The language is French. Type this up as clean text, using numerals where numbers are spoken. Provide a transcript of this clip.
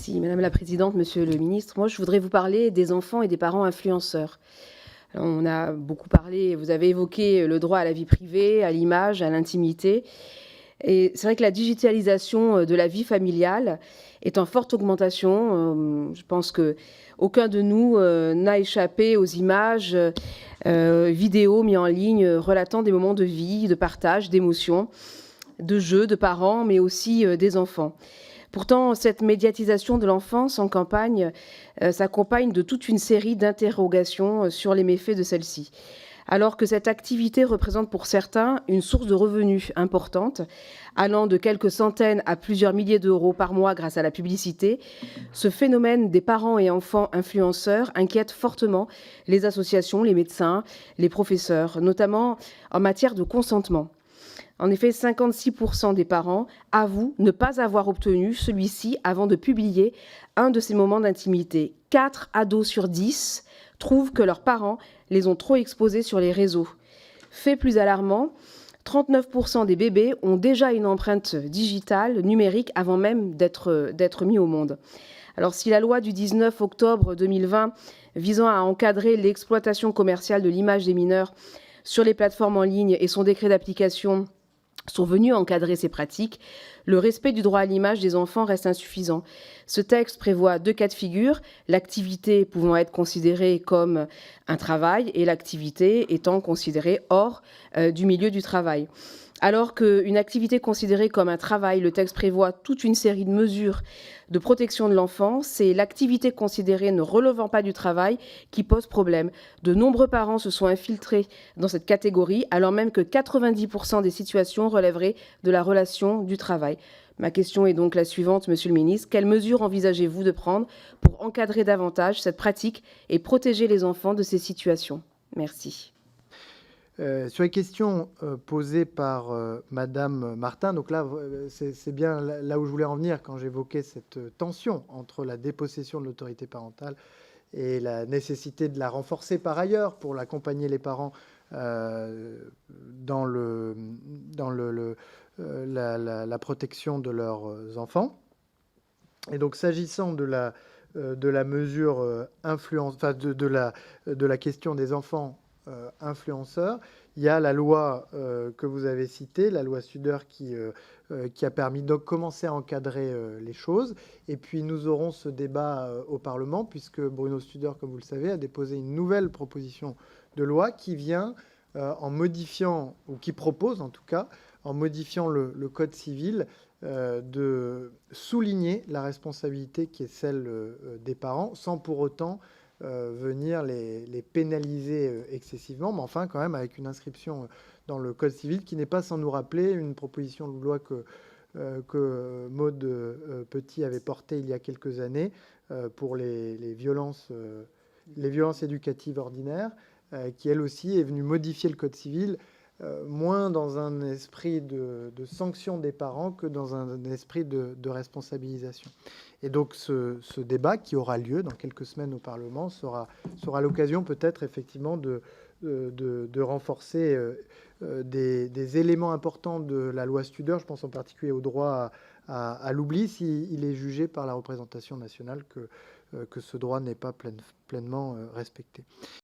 Merci Madame la Présidente, Monsieur le Ministre. Moi, je voudrais vous parler des enfants et des parents influenceurs. On a beaucoup parlé, vous avez évoqué le droit à la vie privée, à l'image, à l'intimité. Et c'est vrai que la digitalisation de la vie familiale est en forte augmentation. Je pense que aucun de nous n'a échappé aux images, vidéos mises en ligne relatant des moments de vie, de partage, d'émotions, de jeux de parents, mais aussi des enfants. Pourtant, cette médiatisation de l'enfance en campagne s'accompagne de toute une série d'interrogations sur les méfaits de celle-ci. Alors que cette activité représente pour certains une source de revenus importante, allant de quelques centaines à plusieurs milliers d'euros par mois grâce à la publicité, ce phénomène des parents et enfants influenceurs inquiète fortement les associations, les médecins, les professeurs, notamment en matière de consentement. En effet, 56% des parents avouent ne pas avoir obtenu celui-ci avant de publier un de ces moments d'intimité. 4 ados sur 10 trouvent que leurs parents les ont trop exposés sur les réseaux. Fait plus alarmant, 39% des bébés ont déjà une empreinte digitale, numérique, avant même d'être mis au monde. Alors si la loi du 19 octobre 2020 visant à encadrer l'exploitation commerciale de l'image des mineurs sur les plateformes en ligne et son décret d'application sont venus encadrer ces pratiques, le respect du droit à l'image des enfants reste insuffisant. Ce texte prévoit 2 cas de figure, l'activité pouvant être considérée comme un travail et l'activité étant considérée hors du milieu du travail. Alors qu'une activité considérée comme un travail, le texte prévoit toute une série de mesures de protection de l'enfant, c'est l'activité considérée ne relevant pas du travail qui pose problème. De nombreux parents se sont infiltrés dans cette catégorie, alors même que 90% des situations relèveraient de la relation du travail. Ma question est donc la suivante, Monsieur le Ministre. Quelles mesures envisagez-vous de prendre pour encadrer davantage cette pratique et protéger les enfants de ces situations? Merci. Sur les questions posées par Madame Martin, donc là, c'est bien là où je voulais en venir quand j'évoquais cette tension entre la dépossession de l'autorité parentale et la nécessité de la renforcer par ailleurs pour accompagner les parents dans la protection de leurs enfants. Et donc, s'agissant de la mesure influence, enfin de la question des enfants influenceurs, il y a la loi que vous avez citée, la loi Studer, qui a permis de commencer à encadrer les choses. Et puis nous aurons ce débat au Parlement, puisque Bruno Studer, comme vous le savez, a déposé une nouvelle proposition de loi qui vient en modifiant, ou qui propose en tout cas, en modifiant le Code civil, de souligner la responsabilité qui est celle des parents, sans pour autant venir les pénaliser excessivement, mais enfin quand même avec une inscription dans le Code civil qui n'est pas sans nous rappeler une proposition de loi que Maude Petit avait portée il y a quelques années pour les violences éducatives ordinaires, qui elle aussi est venue modifier le Code civil, moins dans un esprit de sanction des parents que dans un esprit de responsabilisation. Et donc ce débat qui aura lieu dans quelques semaines au Parlement sera l'occasion peut-être effectivement de renforcer des éléments importants de la loi Studer. Je pense en particulier au droit à l'oubli s'il est jugé par la représentation nationale que ce droit n'est pas pleinement respecté.